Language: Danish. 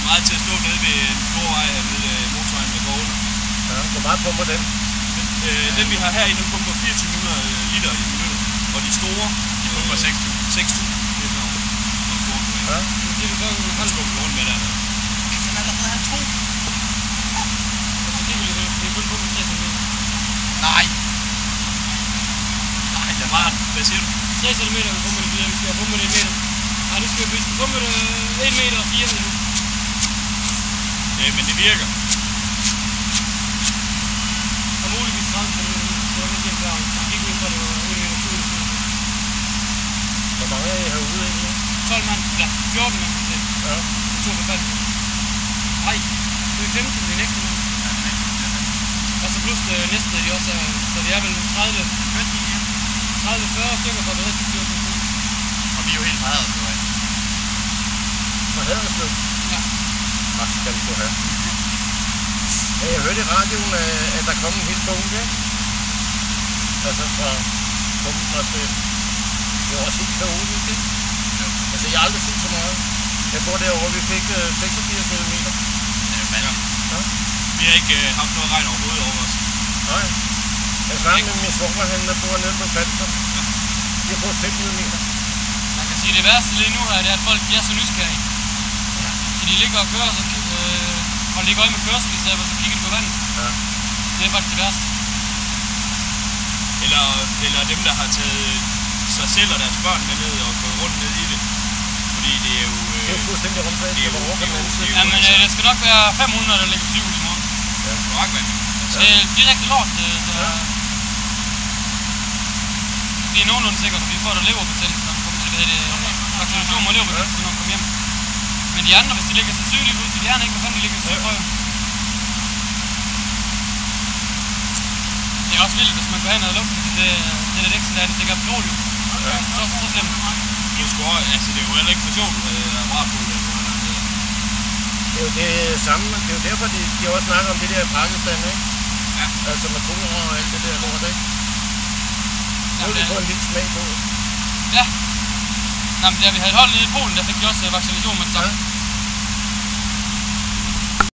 meget til at stå nede ved en stor vej her ved motorvejen, der går under. Ja, hvor meget pumper den? Den vi har herinde, den pumper 2400 liter i minuttet. Og de store, de pumper 6.000. Det er sådan noget stort. Ja. Han skubber rundt med der. Jeg kan allerede have 2. Altså det vil jeg kun pumpe 3 cm. Nej. Nej, der var den. Hvad siger du? 3 cm vi pumper det videre, vi skal pumpe det 1 meter. Nej, nu skal vi pumpe det 1 meter og 4 minutter. Ja, men det virker. Og muligvis 30 cm. Det var ikke helt klart. Så vi gik ud fra det var 1 meter 20 cm. Hvor mange er I herude egentlig? 12 mand, eller 14 mand til. Ja. Og 2 befaldige. Nej, det er 15, det er næste mand. Og så plus det næste, de også er, så det er vel 30-40 stykker fra beredskabsstyrelsen. Og vi er jo helt fra Haderslev af. Fra Haderslev? Ja. Tak skal du have. Ja, jeg hørte i radioen, at der kom en hel bunke, ikke? Altså fra pumpen og til... Det var også helt kaotisk, ikke? Jo. Altså, jeg har aldrig set så meget. Jeg bor derovre, vi fik 86 mm. Ja. Vi har ikke haft noget regn overhovedet over os. Nej. Jeg snakker med min svoger, han bor nede på Falster. Ja. De har fået 5 mm. Man kan sige, det værste lige nu her, det er, at folk er så nysgerrige. Ja. Så de ligger og kører, og ligger øje med kørsel i stedet, og så kigger de på vandet. Ja. Det er faktisk det værste. Eller dem, der har taget sig selv og deres børn med ned og gået rundt ned i det. Fordi det er jo... Det er jo fuldstændig rundt. Det er jo... Ja, men det skal nok være 500, der ligger på sygehus i morgen. Ja. Kloakvand. Så det er direkte lort. Ja. Det er nogenlunde sikkert, at vi får der leverbetændelse, når vi kommer til det. Vaccination og leverbetændelse, når vi kommer hjem. Men de andre, hvis de ligger så tydeligt ud til hjernen, ikke, hvad fanden de ligger så for. Det er også vildt, hvis man går hen og lugter det der dæk, der ligger på petroleum. Så slemt. Det er jo heller ikke for sjovt, at der er meget på det. Det er jo det samme, det er jo derfor, de også snakker om det der i Pakistan, ikke? Ja. Altså med kolera og alt det der lort, ikke? Nu vil de få en lille smag på. Ja. Nå, men da vi havde et hold nede i Polen, der fik de også vaccination med det samme. Ja.